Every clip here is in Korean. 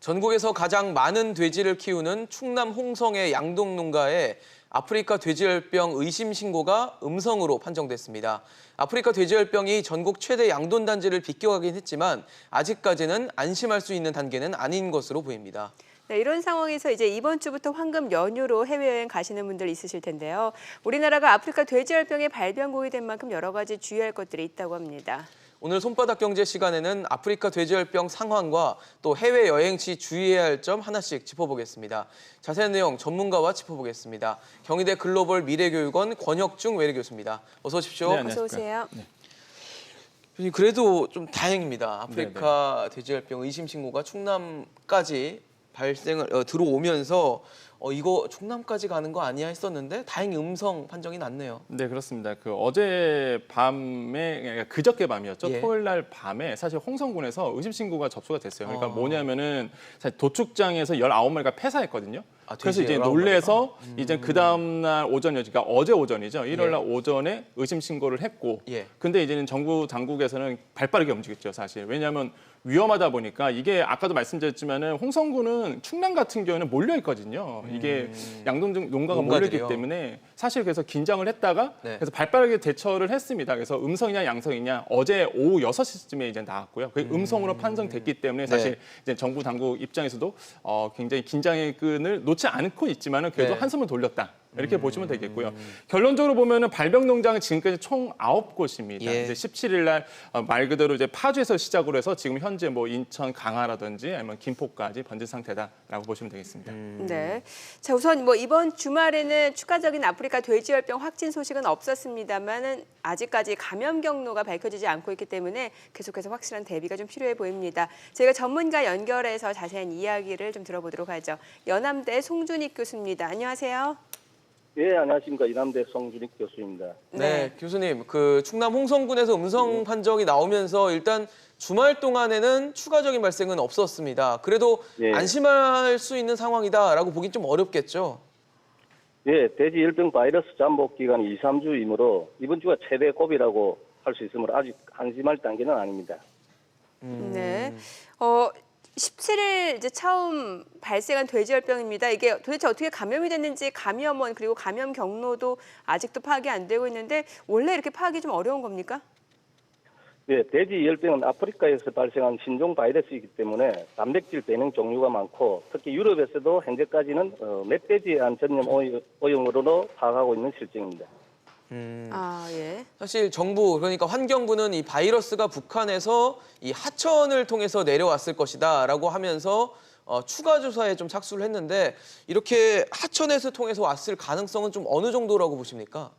전국에서 가장 많은 돼지를 키우는 충남 홍성의 양동 농가에 아프리카 돼지열병 의심 신고가 음성으로 판정됐습니다. 아프리카 돼지열병이 전국 최대 양돈 단지를 비껴가긴 했지만 아직까지는 안심할 수 있는 단계는 아닌 것으로 보입니다. 네, 이런 상황에서 이제 이번 주부터 황금 연휴로 해외여행 가시는 분들 있으실 텐데요. 우리나라가 아프리카 돼지열병의 발병국이 된 만큼 여러 가지 주의할 것들이 있다고 합니다. 오늘 손바닥 경제 시간에는 아프리카 돼지열병 상황과 또 해외여행 시 주의해야 할 점 하나씩 짚어보겠습니다. 자세한 내용 전문가와 짚어보겠습니다. 경희대 글로벌 미래교육원 권혁중 외래교수입니다. 어서 오십시오. 네, 어서 오세요. 교수님, 그래도 좀 다행입니다. 아프리카 돼지열병 의심 신고가 충남까지 들어오면서 이거 충남까지 가는 거 아니야 했었는데 다행히 음성 판정이 났네요. 네, 그렇습니다. 어제 밤에, 그러니까 그저께 밤이었죠. 예. 토요일 날 밤에 사실 홍성군에서 의심 신고가 접수가 됐어요. 그러니까 뭐냐면은 사실 도축장에서 19마리가 폐사했거든요. 그래서 이제 19마리가? 놀래서 이제 그 다음 날 오전이죠. 그러니까 어제 오전이죠. 일요일 날 예. 오전에 의심 신고를 했고, 예. 근데 이제는 정부 당국에서는 발빠르게 움직였죠, 사실. 왜냐하면 위험하다 보니까 이게 아까도 말씀드렸지만은 홍성군은 충남 같은 경우는 몰려 있거든요. 이게 양동 농가가 몰려 있기 농가들이요? 때문에 사실 그래서 긴장을 했다가 네. 그래서 발빠르게 대처를 했습니다. 그래서 음성이냐 양성이냐 어제 오후 6시쯤에 이제 나왔고요. 그 음성으로 판정됐기 때문에 사실 이제 정부 당국 입장에서도 굉장히 긴장의 끈을 놓지 않고 있지만은 그래도 네. 한숨을 돌렸다. 이렇게 보시면 되겠고요. 결론적으로 보면은 발병 농장은 지금까지 총 9곳입니다. 예. 이제 17일 날 말 그대로 이제 파주에서 시작으로 해서 지금 현재 뭐 인천, 강화라든지 아니면 김포까지 번진 상태다라고 보시면 되겠습니다. 네. 자, 우선 뭐 이번 주말에는 추가적인 아프리카 돼지열병 확진 소식은 없었습니다만은 아직까지 감염 경로가 밝혀지지 않고 있기 때문에 계속해서 확실한 대비가 좀 필요해 보입니다. 저희가 전문가 연결해서 자세한 이야기를 좀 들어보도록 하죠. 연암대 송준익 교수입니다. 안녕하세요. 예, 안녕하십니까. 이남대 송준익 교수입니다. 네, 교수님, 그 충남 홍성군에서 음성 판정이 나오면서 일단 주말 동안에는 추가적인 발생은 없었습니다. 그래도 예. 안심할 수 있는 상황이다라고 보긴 좀 어렵겠죠. 예, 돼지열병 바이러스 잠복 기간이 2, 3주이므로 이번 주가 최대 고비라고 할 수 있으므로 아직 안심할 단계는 아닙니다. 네. 17일 이제 처음 발생한 돼지열병입니다. 이게 도대체 어떻게 감염이 됐는지 감염원 그리고 감염 경로도 아직도 파악이 안 되고 있는데 원래 이렇게 파악이 좀 어려운 겁니까? 예, 돼지열병은 아프리카에서 발생한 신종 바이러스이기 때문에 단백질 배양 종류가 많고 특히 유럽에서도 현재까지는 멧돼지에 한 전염 오염으로 파악하고 있는 실정입니다. 아, 예. 사실 정부, 그러니까 환경부는 이 바이러스가 북한에서 이 하천을 통해서 내려왔을 것이다라고 하면서 추가 조사에 좀 착수를 했는데 이렇게 하천에서 통해서 왔을 가능성은 좀 어느 정도라고 보십니까?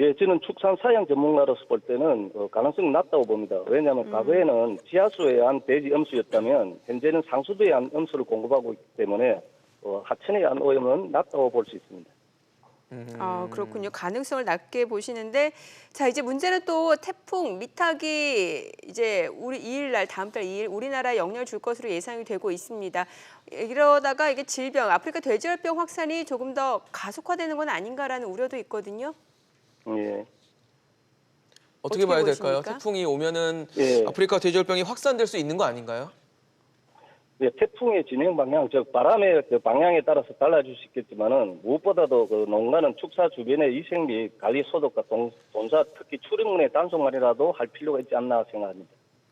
예, 저는 축산 사양 전문가로서 볼 때는 가능성이 낮다고 봅니다. 왜냐하면 과거에는 지하수에 의한 돼지 음수였다면 현재는 상수도에 의한 음수를 공급하고 있기 때문에 하천에 의한 오염은 낮다고 볼 수 있습니다. 아, 그렇군요. 가능성을 낮게 보시는데 자, 이제 문제는 또 태풍 미탁이 이제 우리 2일 날 다음 달 2일 우리나라에 영향을 줄 것으로 예상이 되고 있습니다. 이러다가 이게 질병, 아프리카 돼지열병 확산이 조금 더 가속화되는 건 아닌가라는 우려도 있거든요. 예. 어떻게 봐야 될까요? 보십니까? 태풍이 오면은 예. 아프리카 돼지열병이 확산될 수 있는 거 아닌가요? 예, 태풍의 진행 방향, 즉 바람의 그 방향에 따라서 달라질 수 있겠지만은 무엇보다도 그 농가는 축사 주변의 위생 및 관리 소독과 동사 특히 출입문의 단속만이라도 할 필요가 있지 않나 생각합니다.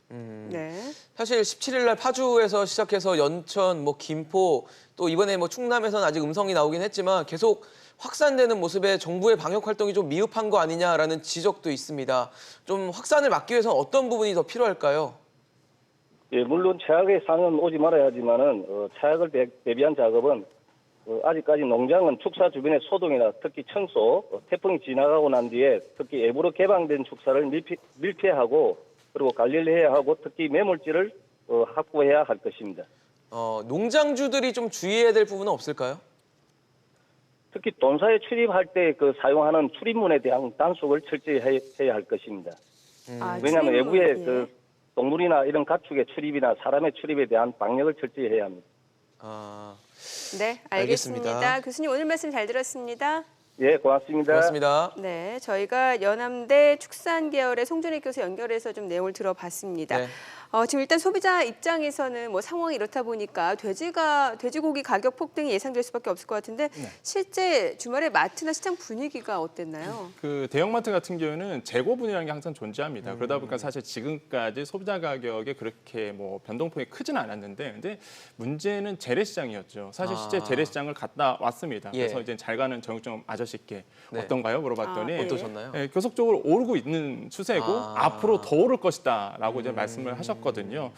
네. 사실 17일 날 파주에서 시작해서 연천, 김포 또 이번에 충남에서는 아직 음성이 나오긴 했지만 계속 확산되는 모습에 정부의 방역 활동이 좀 미흡한 거 아니냐라는 지적도 있습니다. 좀 확산을 막기 위해서 어떤 부분이 더 필요할까요? 예, 물론 최악의 상황은 오지 말아야 하지만은 최악을 대비한 작업은 아직까지 농장은 축사 주변의 소독이나 특히 청소, 태풍이 지나가고 난 뒤에 특히 일부러 개방된 축사를 밀폐하고 그리고 관리를 해야 하고 특히 매몰지를 확보해야 할 것입니다. 농장주들이 좀 주의해야 될 부분은 없을까요? 특히 돈사에 출입할 때 사용하는 출입문에 대한 단속을 철저히 해야 할 것입니다. 아, 왜냐하면 출입문, 외부의 예. 동물이나 이런 가축의 출입이나 사람의 출입에 대한 방역을 철저히 해야 합니다. 네, 알겠습니다. 알겠습니다. 교수님 오늘 말씀 잘 들었습니다. 예, 고맙습니다. 고맙습니다. 네, 저희가 연암대 축산 계열의 송준익 교수 연결해서 좀 내용을 들어봤습니다. 네. 지금 일단 소비자 입장에서는 뭐 상황이 이렇다 보니까 돼지고기 가격 폭등이 예상될 수밖에 없을 것 같은데 실제 주말에 마트나 시장 분위기가 어땠나요? 그 대형마트 같은 경우는 재고분이라는 게 항상 존재합니다. 그러다 보니까 사실 지금까지 소비자 가격에 그렇게 뭐 변동폭이 크지는 않았는데, 근데 문제는 재래시장이었죠. 사실 실제 재래시장을 갔다 왔습니다. 예. 그래서 이제 잘 가는 정육점 아저씨께 네. 어떤가요? 물어봤더니 예. 어떠셨나요? 예, 계속적으로 오르고 있는 추세고 앞으로 더 오를 것이다라고 이제 말씀을 하셨거든요.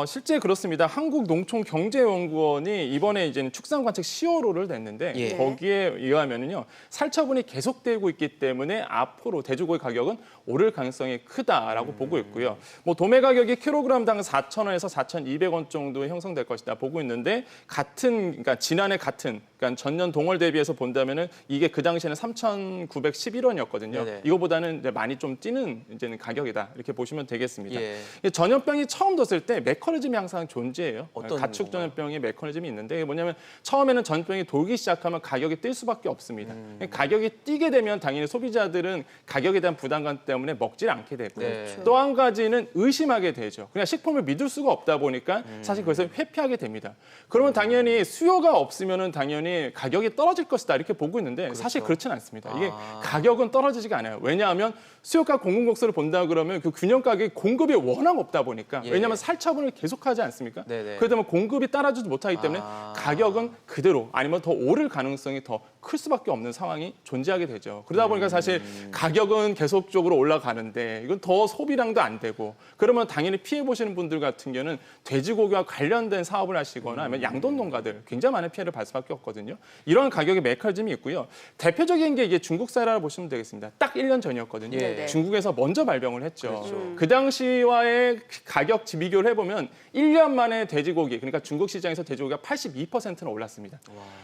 실제 그렇습니다. 한국농촌경제연구원이 이번에 이제 축산관측 10월호를 냈는데 예. 거기에 의하면은요 살처분이 계속되고 있기 때문에 앞으로 돼지고기 가격은 오를 가능성이 크다라고 보고 있고요. 뭐 도매 가격이 킬로그램당 4,000원에서 4,200원 정도 형성될 것이다 보고 있는데 그러니까 지난해 그러니까 전년 동월 대비해서 본다면은 이게 그 당시에는 3,911원이었거든요. 네네. 이거보다는 이제 많이 좀 뛰는 이제는 가격이다 이렇게 보시면 되겠습니다. 예. 전염병이 처음 떴을 때 메커니즘이 항상 존재해요. 어떤 가축 전염병의 메커니즘이 있는데 이게 뭐냐면 처음에는 전염병이 돌기 시작하면 가격이 뛸 수밖에 없습니다. 가격이 뛰게 되면 당연히 소비자들은 가격에 대한 부담감 때문에 먹질 않게 되고요. 네. 또 한 가지는 의심하게 되죠. 그냥 식품을 믿을 수가 없다 보니까 사실 거기서 회피하게 됩니다. 그러면 당연히 수요가 없으면은 당연히 가격이 떨어질 것이다 이렇게 보고 있는데 사실 그렇지는 않습니다. 이게 가격은 떨어지지가 않아요. 왜냐하면 수요가 공급 곡선을 본다 그러면 그 균형 가격이 공급이 워낙 없다 보니까 예. 왜냐하면 살처분을 계속하지 않습니까? 네네. 그러다 보면 공급이 따라주지 못하기 때문에 가격은 그대로 아니면 더 오를 가능성이 더 클 수밖에 없는 상황이 존재하게 되죠. 그러다 보니까 사실 가격은 계속적으로 올라가는데 이건 더 소비량도 안 되고 그러면 당연히 피해 보시는 분들 같은 경우는 돼지고기와 관련된 사업을 하시거나 아니면 양돈 농가들 굉장히 많은 피해를 발 수밖에 없거든요. 이런 가격의 메커니즘이 있고요. 대표적인 게 이게 중국 사례를 보시면 되겠습니다. 딱 1년 전이었거든요. 예. 중국에서 먼저 발병을 했죠. 그렇죠. 그 당시와의 가격 비교를 해보면 1년 만에 돼지고기, 그러니까 중국 시장에서 돼지고기가 82%나 올랐습니다.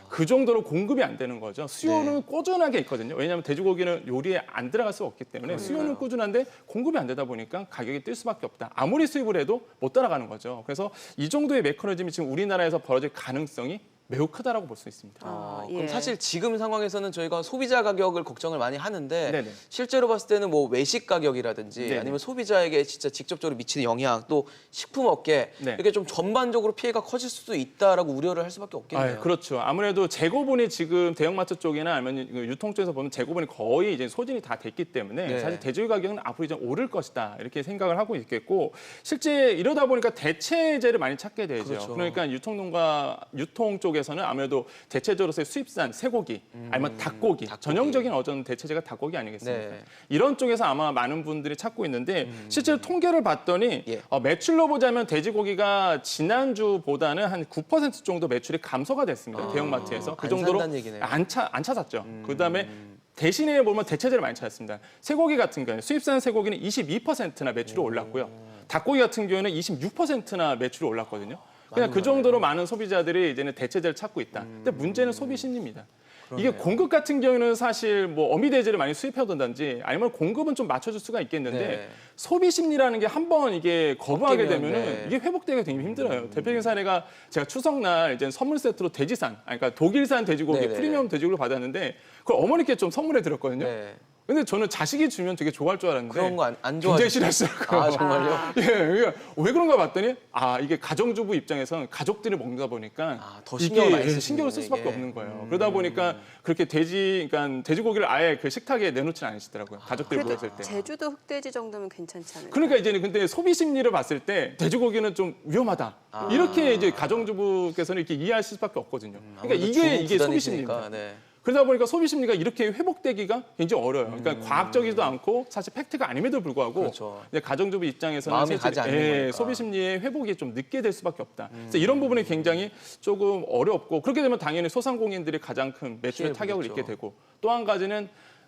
그 정도로 공급이 안 되는 거죠. 수요는 꾸준하게 있거든요. 왜냐하면 돼지고기는 요리에 안 들어갈 수가 없기 때문에 수요는 꾸준한데 공급이 안 되다 보니까 가격이 뛸 수밖에 없다. 아무리 수입을 해도 못 따라가는 거죠. 그래서 이 정도의 메커니즘이 지금 우리나라에서 벌어질 가능성이 매우 크다라고 볼 수 있습니다. 그럼 예. 사실 지금 상황에서는 저희가 소비자 가격을 걱정을 많이 하는데 네네. 실제로 봤을 때는 뭐 외식 가격이라든지 네네. 아니면 소비자에게 진짜 직접적으로 미치는 영향 또 식품업계 네. 이렇게 좀 전반적으로 피해가 커질 수도 있다라고 우려를 할 수밖에 없겠네요. 그렇죠. 아무래도 재고분이 지금 대형마트 쪽이나 아니면 유통 쪽에서 보면 재고분이 거의 이제 소진이 다 됐기 때문에 네. 사실 돼지고기 가격은 앞으로 이제 오를 것이다 이렇게 생각을 하고 있겠고 실제 이러다 보니까 대체제를 많이 찾게 되죠. 그렇죠. 그러니까 유통 쪽에서는 아무래도 대체적으로서의 수입산 쇠고기 아니면 닭고기. 전형적인 어떤 대체제가 닭고기 아니겠습니까? 네. 이런 쪽에서 아마 많은 분들이 찾고 있는데 실제로 통계를 봤더니 예. 매출로 보자면 돼지고기가 지난주보다는 한 9% 정도 매출이 감소가 됐습니다. 대형마트에서. 그 안 정도로 산다는 얘기네요. 안 찾았죠. 그다음에 대신에 보면 대체제를 많이 찾았습니다. 쇠고기 같은 경우는 수입산 쇠고기는 22%나 매출이 올랐고요. 닭고기 같은 경우는 26%나 매출이 올랐거든요. 그냥 그 정도로 많은 소비자들이 이제는 대체제를 찾고 있다. 근데 문제는 소비 심리입니다. 이게 공급 같은 경우는 사실 뭐 어미돼지를 많이 수입해둔다든지 아니면 공급은 좀 맞춰줄 수가 있겠는데 네. 소비 심리라는 게 한 번 이게 거부하게 꺾이면, 되면은 네. 이게 회복되기가 되게 힘들어요. 대표적인 사례가 제가 추석날 이제 선물 세트로 돼지산, 그러니까 독일산 돼지고기 네네네. 프리미엄 돼지고기를 받았는데 그걸 어머니께 좀 선물해 드렸거든요. 네. 근데 저는 자식이 주면 되게 좋아할 줄 알았는데 그런 거 안 굉장히 좋아하시죠? 싫어했어요. 아 정말요? 예, 그러니까 왜 그런가 봤더니 이게 가정주부 입장에서는 가족들이 먹다 보니까 더 신경을 많이 이게 쓰시는군요, 신경을 쓸 수밖에 이게. 없는 거예요. 그러다 보니까 그렇게 그러니까 돼지고기를 아예 그 식탁에 내놓지는 않으시더라고요. 가족들이 그래도 모였을 때. 제주도 흑돼지 정도면 괜찮지 않을까요? 그러니까 이제는 근데 소비 심리를 봤을 때 돼지고기는 좀 위험하다. 이렇게 이제 가정주부께서는 이렇게 이해하실 수밖에 없거든요. 그러니까 아무래도 이게 주부 소비 부단이시니까, 심리입니다. 네. 그러다 보니까 소비 심리가 이렇게 회복되기가 굉장히 어려워요. 그러니까 과학적이지도 않고 사실 팩트가 아님에도 불구하고 그렇죠. 이제 가정주부 입장에서는 마음이 가지 않는 거니까. 소비 심리의 회복이 좀 늦게 될 수밖에 없다. 그래서 이런 부분이 굉장히 조금 어렵고 그렇게 되면 당연히 소상공인들이 가장 큰 매출의 피해를 타격을 보겠죠. 입게 되고 또 한 가지는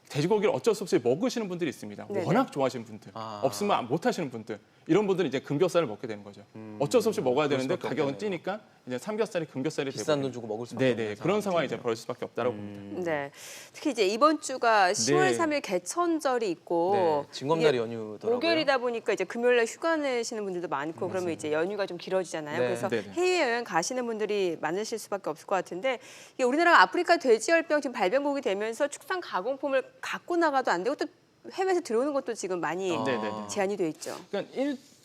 돼지고기를 어쩔 수 없이 먹으시는 분들이 있습니다. 네네. 워낙 좋아하시는 분들, 없으면 못 하시는 분들 이런 분들은 이제 금겹살을 먹게 되는 거죠. 어쩔 수 없이 먹어야 되는데 수밖에 가격은 없겠네요. 뛰니까 이제 삼겹살이 금겹살이 비싼 되고 돈 주고 먹을 수밖에 네네 없는 그런 상황이 상황이겠네요. 이제 벌어질 수밖에 없다라고 봅니다. 네. 특히 이제 이번 주가 10월 네. 3일 개천절이 있고 네, 징검다리 이게 연휴더라고요. 목요일이다 보니까 이제 금요일날 휴가 내시는 분들도 많고 그러면 이제 연휴가 좀 길어지잖아요. 네. 그래서 네네. 해외여행 가시는 분들이 많으실 수밖에 없을 것 같은데 이게 우리나라가 아프리카 돼지열병 지금 발병국이 되면서 축산 가공품을 갖고 나가도 안 되고 또 해외에서 들어오는 것도 지금 많이 네네. 제한이 돼 있죠. 그러니까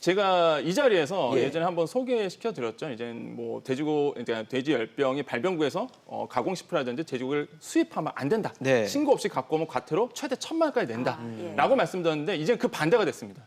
제가 이 자리에서 예. 예전에 한번 소개시켜 드렸죠. 이제 뭐 돼지 열병이 발병구에서 가공식품이라든지 돼지고기를 수입하면 안 된다. 네. 신고 없이 갖고 오면 과태료 최대 1,000만 원까지 낸다라고 예. 말씀드렸는데 이제 그 반대가 됐습니다.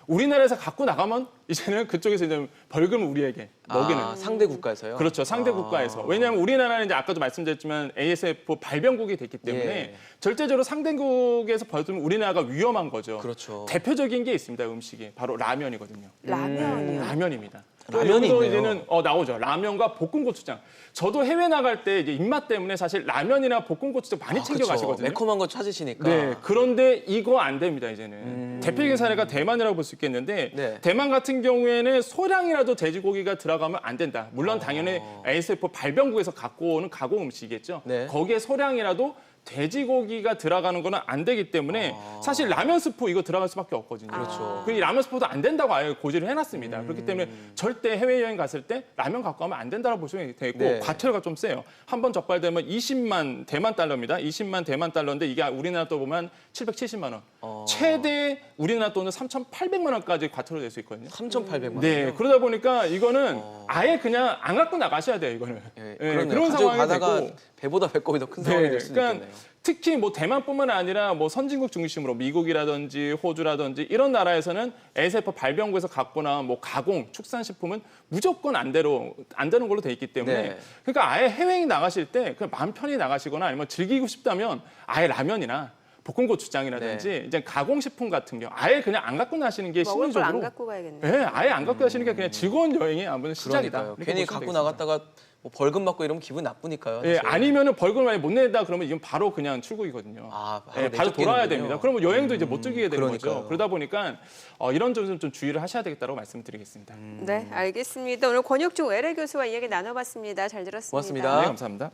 우리나라에서 갖고 나가면 이제는 그쪽에서 이제 벌금을 우리에게 먹이는. 아, 상대 국가에서요? 그렇죠. 상대 국가에서. 왜냐하면 우리나라는 이제 아까도 말씀드렸지만 ASF 발병국이 됐기 때문에 예. 절대적으로 상대국에서 벌금 우리나라가 위험한 거죠. 그렇죠. 대표적인 게 있습니다. 음식이 바로 라면이거든요. 라면이요. 라면입니다. 라면이 여기도 있네요. 이제는 나오죠. 라면과 볶음 고추장. 저도 해외 나갈 때 이제 입맛 때문에 사실 라면이나 볶음 고추장 많이 챙겨 그쵸. 가시거든요. 매콤한 거 찾으시니까. 네, 그런데 이거 안 됩니다, 이제는. 대표적인 사례가 대만이라고 볼 수 있겠는데 네. 대만 같은 경우에는 소량이라도 돼지고기가 들어가면 안 된다. 물론 당연히 ASF 발병국에서 갖고 오는 가공 음식이겠죠. 네. 거기에 소량이라도 돼지고기가 들어가는 거는 안 되기 때문에 사실 라면 스프 이거 들어갈 수밖에 없거든요. 그렇죠. 이 라면 스프도 안 된다고 아예 고지를 해놨습니다. 그렇기 때문에 절대 해외여행 갔을 때 라면 갖고 가면 안 된다고 보시면 되고 네. 과태료가 좀 세요. 한 번 적발되면 20만 대만 달러입니다. 20만 대만 달러인데 이게 우리나라 또 보면 770만 원. 최대 우리나라 돈은 3,800만 원까지 과태료 낼 수 있거든요. 3,800만 원. 네, 그러다 보니까 이거는 아예 그냥 안 갖고 나가셔야 돼요, 이거는. 예, 예, 그러네요. 그런 상황이 가다가 되고. 배보다 배꼽이 더 큰 상황이 될 수도 그러니까 있겠네요. 특히 뭐 대만뿐만 아니라 뭐 선진국 중심으로 미국이라든지 호주라든지 이런 나라에서는 ASF 발병국에서 갖고 나온 뭐 가공, 축산식품은 무조건 안 되는 걸로 돼 있기 때문에 네. 그러니까 아예 해외여행 나가실 때 그냥 마음 편히 나가시거나 아니면 즐기고 싶다면 아예 라면이나 볶음고추장이라든지 이제 가공식품 같은 경우 아예 그냥 안 갖고 나시는 게 먹을 걸 안 심리적으로 갖고 가야겠네요. 예, 아예 안 갖고 가시는 게 그냥 즐거운 여행의 아무튼 시작이다. 그러니까요. 이렇게 괜히 보시면 갖고 되겠습니다. 나갔다가 뭐 벌금 받고 이러면 기분 나쁘니까요. 예, 사실. 아니면은 벌금을 많이 못 낸다 그러면 이건 바로 그냥 출국이거든요. 아, 예, 바로 돌아야 내쫓기는군요. 됩니다. 그러면 여행도 이제 못 즐기게 되는 그러니까요. 거죠. 그러다 보니까 이런 점은 좀 주의를 하셔야 되겠다고 말씀드리겠습니다. 네, 알겠습니다. 오늘 권혁중 외래 교수와 이야기 나눠봤습니다. 잘 들었습니다. 고맙습니다. 네, 감사합니다.